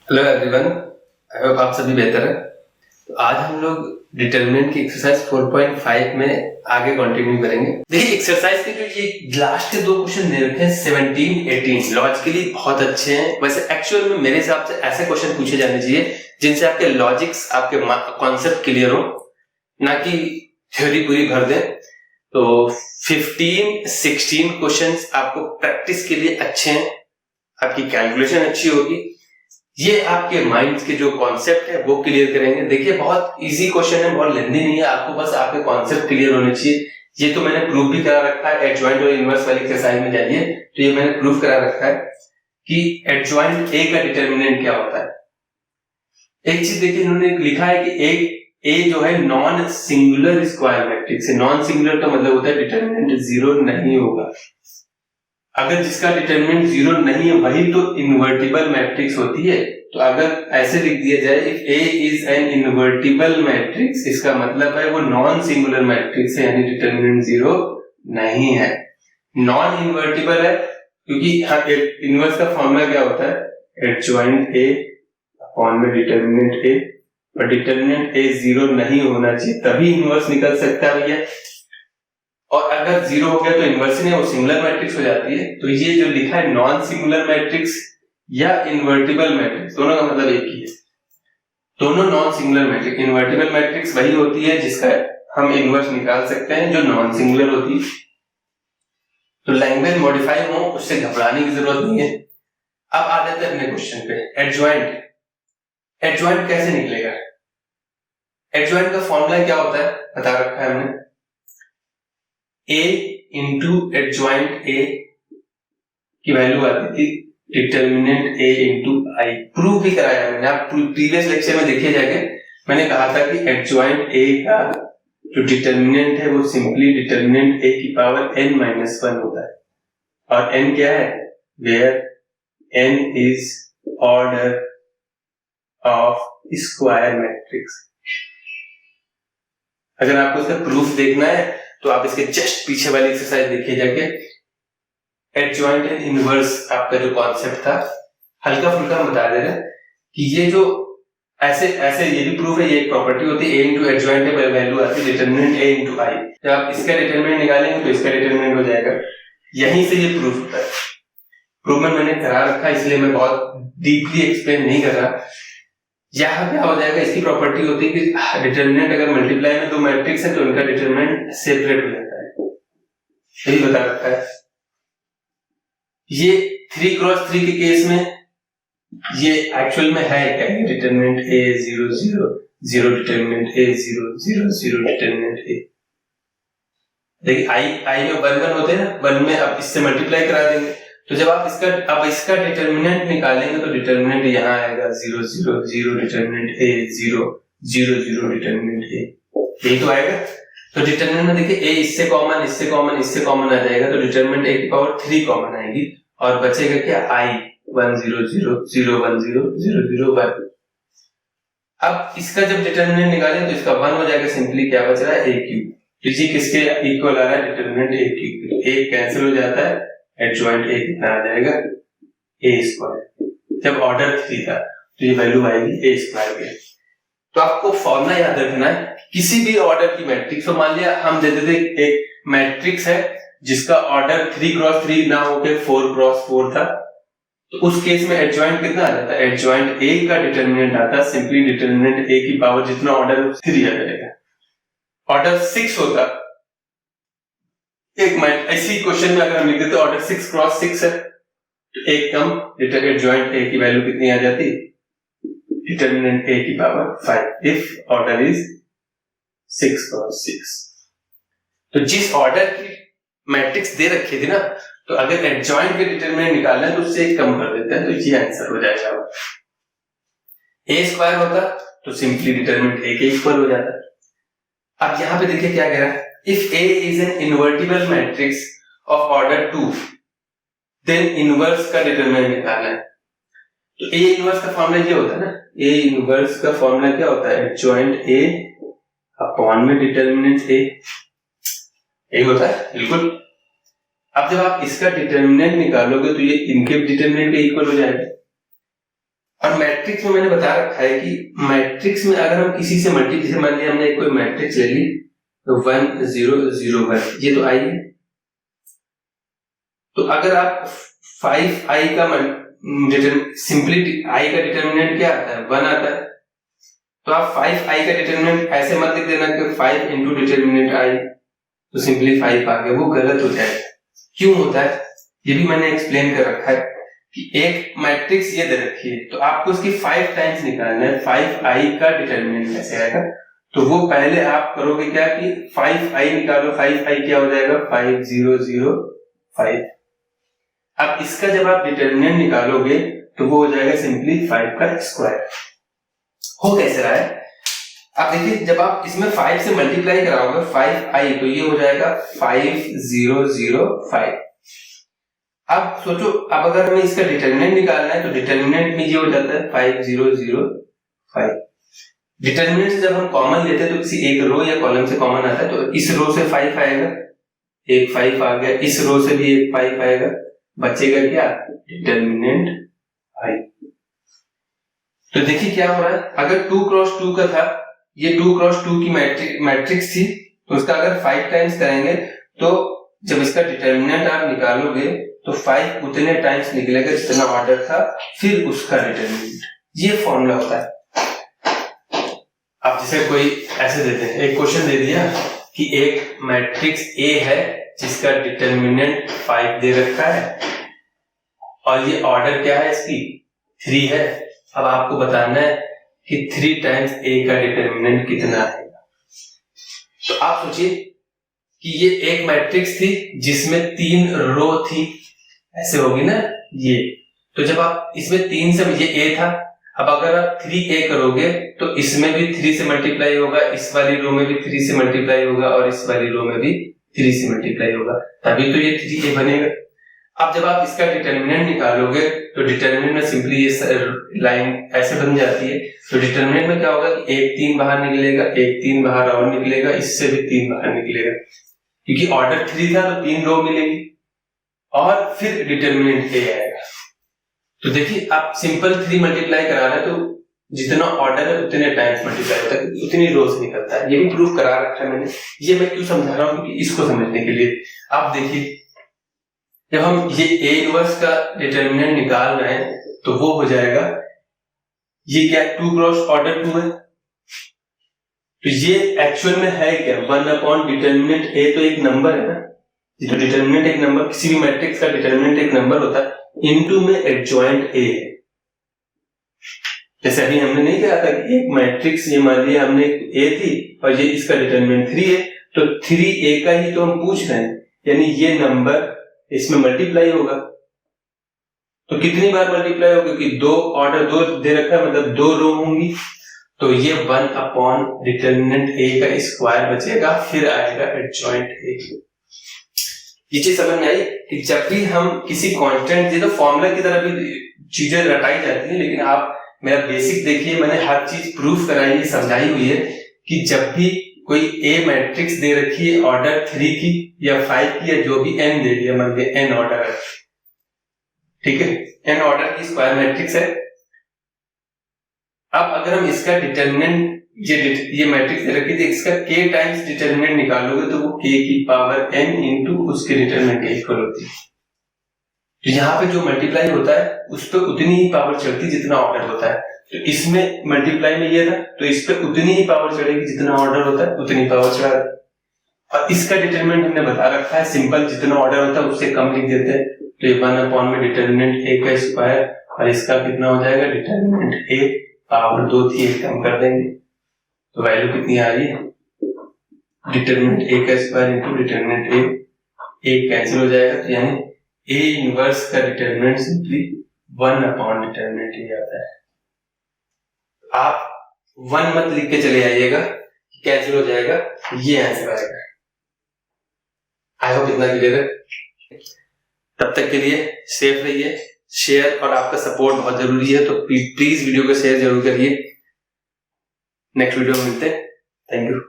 Hello everyone, I hope आप सभी बेहतर हैं। तो आज हम लोग डिटरमिनेंट की एक्सरसाइज 4.5 में आगे कंटिन्यू करेंगे। देखिए एक्सरसाइज के जो ये लास्ट के दो क्वेश्चन दे रखे हैं 17, 18 लॉजिकली बहुत अच्छे हैं। वैसे एक्चुअल में मेरे हिसाब से ऐसे क्वेश्चन पूछे जाने चाहिए जिनसे आपके लॉजिक्स, आपके कॉन्सेप्ट क्लियर हो, ना कि थ्योरी पूरी भर दे। तो 15, 16 क्वेश्चंस आपको प्रैक्टिस के लिए अच्छे हैं, आपकी कैलकुलेशन अच्छी होगी, ये आपके माइंड के जो कॉन्सेप्ट है वो क्लियर करेंगे। देखिए बहुत इजी क्वेश्चन है, बहुत लेंथी नहीं है, आपको बस आपके कॉन्सेप्ट क्लियर होने चाहिए। ये तो मैंने प्रूफ भी करा रखा है, एडजॉइंट और इनवर्स वाली एक्सरसाइज में जाइए तो ये मैंने प्रूफ करा रखा है कि एडजॉइंट ए का डिटरमिनेंट क्या होता है। एक चीज देखिए, इन्होंने लिखा है कि ए जो है नॉन सिंगुलर स्क्वायर मैट्रिक्स है। नॉन सिंगुलर का मतलब होता है डिटरमिनेंट जीरो नहीं होगा। अगर जिसका डिटरमिनेंट जीरो नहीं है वही तो इन्वर्टिबल मैट्रिक्स होती है। तो अगर ऐसे लिख दिया जाए if A is an invertible matrix, इसका मतलब है वो नॉन सिंगुलर मैट्रिक्स है, यानी डिटरमिनेंट जीरो नहीं है। नॉन इन्वर्टिबल है क्योंकि इनवर्स का फॉर्मूला क्या होता है, एडजॉइंट ए अपॉन में डिटरमिनेंट ए, और डिटरमिनेंट ए जीरो नहीं होना चाहिए तभी इनवर्स निकल सकता है भैया। और अगर जीरो हो गया तो इन्वर्स नहीं, वो सिंगुलर मैट्रिक्स हो जाती है। तो ये जो लिखा है नॉन सिंगुलर मैट्रिक्स या इन्वर्टिबल मैट्रिक्स, दोनों का मतलब एक ही है। दोनों non singular matrix. Invertible matrix वही होती है जिसका हम इन्वर्स निकाल सकते हैं, जो नॉन सिंगुलर होती है। तो लैंग्वेज मॉडिफाई हो उससे घबराने की जरूरत नहीं है। अब आ जाते हैं अपने क्वेश्चन पे, एडजॉइंट। एडजॉइंट कैसे निकलेगा? एडजॉइंट का फॉर्मूला क्या होता है बता रखा है हमने, a इंटू एडजॉइंट a की वैल्यू आती थी determinant a into I. Prove भी कराया मैंने, आप प्रीवियस लेक्चर में देखिए जाके, मैंने कहा था कि एडजॉइंट a का जो डिटरमिनेंट है वो सिंपली डिटरमिनेंट a की पावर n-1 होता है। और n क्या है, where n is order of square matrix. अगर आपको इसका प्रूफ देखना है तो आप इसके जस्ट पीछे वाली एक्सरसाइज देखिए जाके। एडजॉइंट एंड इनवर्स आपका जो कॉन्सेप्ट था हल्का फुल्का बता दे रहे कि ये जो ऐसे ये भी प्रूफ है, ये एक प्रॉपर्टी होती है, a इंटू एडजॉइंट पे वैल्यू आती है डिटरमिनेंट a इंटू आई। जब आप इसका डिटरमिनेंट निकालेंगे तो इसका डिटरमिनेंट हो जाएगा। यहीं से ये प्रूफ होता है। प्रूफ मैंने करा रखा इसलिए मैं बहुत डीपली एक्सप्लेन नहीं कर रहा। यहां क्या हो जाएगा, इसकी प्रॉपर्टी होती है कि डिटरमिनेंट अगर मल्टीप्लाई में दो मैट्रिक्स है तो उनका डिटरमिनेंट सेपरेट हो जाता है, यही बता रखा है। ये 3x3 के केस में ये एक्चुअल में है क्या, determinant a 0 0 0 determinant a 0 0 0 determinant a। देखिए आई में 1 1 होते हैं ना, 1 में अब इससे मल्टीप्लाई करा देंगे तो जब आप इसका डिटरमिनेंट निकालेंगे तो डिटरमिनेंट यहाँ आएगा 0 0 0 डिटरमिनेंट a 0 0 0 डिटरमिनेंट a, यही तो आएगा। तो डिटरमिनेंट में देखिए a इससे कॉमन आ जाएगा तो डिटरमिनेंट a की पावर 3 कॉमन आएगी और बचेगा क्या, i 1 0 0 0 1 0 0 0 1। अब इसका जब डिटरमिनेंट निकालें तो इसका 1 हो जाएगा, सिंपली क्या बच रहा है, a क्यूब। तो ये किसके इक्वल आ रहा है, determinant a cube. a cancel हो जाता है, एडजॉइंट a कितना आ जाएगा, a स्क्वायर। जब ऑर्डर 3 था तो ये वैल्यू आएगी a स्क्वायर की। तो आपको फॉर्मूला याद रखना है, किसी भी ऑर्डर की मैट्रिक्स को, मान लिया हम दे देते एक मैट्रिक्स है जिसका ऑर्डर 3x3 ना होकर 4x4 था, तो उस केस में एडजॉइंट कितना आ जाता है, एडजॉइंट a का डिटरमिनेंट आता है सिंपली डिटरमिनेंट a की पावर जितना ऑर्डर 3 आ जाएगा। ऑर्डर 6 होता एक ऐसी क्वेश्चन में अगर हम लिख देते ऑर्डर 6x6 है तो एक कम एडजॉइंट a की वैल्यू कितनी आ जाती, डिटरमिनेंट a की power 5 if order is 6x6। तो जिस ऑर्डर की मैट्रिक्स दे रखी थी ना, तो अगर एडजॉइंट के डिटरमिनेंट निकालना है तो उससे एक कम कर देते हैं तो ये आंसर हो जाएगा। a स्क्वायर होता तो सिंपली डिटरमिनेंट a के इक्वल हो जाता। अब यहां पे देखिए क्या कह रहा है, if a is an invertible matrix of order 2 then inverse का डिटरमिनेंट निकालना है। तो a इनवर्स का फॉर्मूला ये होता है ना, a इनवर्स का फॉर्मूला क्या होता है, एडजॉइंट a अपॉन में डिटरमिनेंट a, यही होता है बिल्कुल। अब जब आप इसका डिटरमिनेंट निकालोगे तो ये इनके डिटरमिनेंट के इक्वल हो जाएगा। और मैट्रिक्स में मैंने बता रखा है कि मैट्रिक्स में अगर हम किसी से मल्टीप्लाई, मान लिया हमने कोई मैट्रिक्स ले ली तो 1 0 0 1, ये तो आई है। तो अगर आप 5i का सिंपली आई का डिटर्मिनेंट क्या आता है, 1 आता है। तो आप 5i का डिटर्मिनेंट ऐसे मत लिख देना कि 5 इंटू डिटर्मिनेंट आई तो सिंपली 5 आ गया, वो गलत हो जाएगा। क्यों होता है ये भी मैंने एक्सप्लेन कर रखा है कि एक मैट्रिक्स ये दे रखी है तो आपको उसकी 5 टाइम्स निकालना है। 5i का डिटर्मिनेंट कैसे आएगा, तो वो पहले आप करोगे क्या कि 5i निकालो। 5i क्या हो जाएगा, 5 0 0 5। अब इसका जब आप डिटर्मिनेंट निकालोगे तो वो हो जाएगा सिंपली 5 का स्क्वायर। हो कैसे रहा है, आप देखिए जब आप इसमें 5 से मल्टीप्लाई कराओगे 5i तो ये हो जाएगा 5 0 0 5। अब सोचो, अब अगर हमें इसका डिटर्मिनेंट निकालना है तो डिटर्मिनेंट में ये हो जाता है 5 0 0 5। डिटर्मिनेंट से जब हम कॉमन लेते हैं तो किसी एक रो या कॉलम से कॉमन आता है, तो इस रो से 5 आएगा, एक 5 आ गया, इस रो से भी एक 5 आएगा, बचेगा क्या, डिटर्मिनेंट i। तो देखिए क्या हो रहा है, अगर 2 क्रॉस 2 का था, ये 2 क्रॉस 2 की मैट्रिक्स थी, तो उसका अगर 5 टाइम्स करेंगे तो जब इसका डिटर्मिनेंट आप निकालोगे तो 5 उतने टाइम्स निकलेगा जितना ऑर्डर था, फिर उसका डिटर्मिनेंट। ये फॉर्मूला होता है। आप जैसे कोई ऐसे देते हैं, एक क्वेश्चन दे दिया कि एक मैट्रिक्स A है जिसका डिटर्मिनेंट 5 दे रखा है और ये ऑर्डर क्या है इसकी 3 है। अब आपको बताना है कि 3 टाइम्स A का डिटर्मिनेंट कितना है। तो आप सोचिए कि ये एक मैट्रिक्स थी जिसमें 3 रो थी, ऐसे होगी ना ये। तो जब आप इसमें 3 से, ये A था, अब अगर आप 3a करोगे तो इसमें भी 3 से मल्टीप्लाई होगा, इस वाली रो में भी 3 से मल्टीप्लाई होगा और इस वाली रो में भी 3 से मल्टीप्लाई होगा, तभी तो ये 3a बनेगा। अब जब आप इसका डिटर्मिनेंट निकालोगे तो डिटर्मिनेंट में सिंपली ये लाइन ऐसे बन जाती है। तो डिटर्मिनेंट में क्या होगा कि एक 3 बाहर निकलेगा, एक 3 बाहर और निकलेगा, इससे भी 3 बाहर निकलेगा, क्योंकि ऑर्डर 3 था तो 3 रो मिलेगी और फिर डिटर्मिनेंट a आएगा। तो देखिए आप सिंपल 3 मल्टीप्लाई करा रहे तो जितना ऑर्डर है उतने टाइम्स मल्टीप्लाई होता है, उतनी रोज निकलता है। ये भी प्रूफ करा रखा है मैंने। ये मैं क्यों समझा रहा हूँ, क्योंकि इसको समझने के लिए आप देखिए जब हम ये A इनवर्स का डिटर्मिनेंट निकाल रहे हैं तो वो हो जाएगा, ये क्या 2 क्रॉस ऑर्डर 2 है, तो ये एक्चुअल में है क्या 1 अपॉन डिटर्मिनेंट A, तो एक नंबर है ना, तो डिटर्मिनेंट एक नंबर, किसी भी मैट्रिक्स का डिटर्मिनेंट एक नंबर होता है, इनटू में एडजॉइंट A है। जैसे अभी हमने नहीं कहा था कि एक मैट्रिक्स, ये मान लिया हमने A थी और ये इसका डिटर्मिनेंट 3 है, तो 3A का ही तो हम पूछ रहे हैं, यानी ये नंबर इसमें मल्टीप्लाई होगा। तो कितनी बार मल्टीप्लाई होगा, क्योंकि 2 ऑर्डर 2 दे रखा है, मतलब 2 रो होंगी, तो ये 1 अपॉन डिटर्मिनेंट A का स्क्वायर बचेगा, फिर आएगा एडजॉइंट A। ये चीज समझ में आई कि जब भी हम किसी कांस्टेंट, ये तो फॉर्मूला की तरह भी चीजें रटाई जाती है, लेकिन आप मेरा बेसिक देखिए, मैंने हर चीज प्रूफ कराई है, समझाई हुई है कि जब भी कोई A मैट्रिक्स दे रखी है ऑर्डर 3 की या 5 की या जो भी n दे दिया, मान लीजिए n ऑर्डर है, ठीक है, n ऑर्डर की स्क्वायर मैट्रिक्स है। अब अगर हम इसका डिटर्मिनेंट, ये मैट्रिक्स दे रखी थी, इसका k टाइम्स डिटर्मिनेंट निकालोगे तो वो k की पावर n इंटू उसके डिटर्मिनेंट के इक्वल होती है। तो यहाँ पे जो मल्टीप्लाई होता है उस पर उतनी ही पावर चढ़ती है जितना ऑर्डर होता है। तो इसमें मल्टीप्लाई में ये था, तो इस पे उतनी ही पावर चढ़ेगी जितना ऑर्डर होता है, उतनी पावर चढ़ा दे। और इसका डिटरमिनेंट हमने बता रखा है, सिंपल जितना ऑर्डर होता है उससे कम लिख देते हैं। तो ये 1 अपॉन में डिटरमिनेंट A का स्क्वायर, और इसका कितना हो जाएगा, डिटरमिनेंट A पावर 2 थी, एक कम कर देंगे तो वैल्यू कितनी आ रही है, डिटरमिनेंट A का स्क्वायर इंटू डिटरमिनेंट A, एक कैंसिल हो जाएगा, तो यानी A इनवर्स का determinant simply 1 upon determinant A आता है। आप 1 मत लिख के चले आइएगा, कैंसिल हो जाएगा, ये आंसर आएगा। आई होप इतना क्लियर है। तब तक के लिए सेफ रहिए, शेयर और आपका सपोर्ट बहुत जरूरी है, तो प्लीज वीडियो को शेयर जरूर करिए। नेक्स्ट वीडियो में मिलते हैं। Thank you.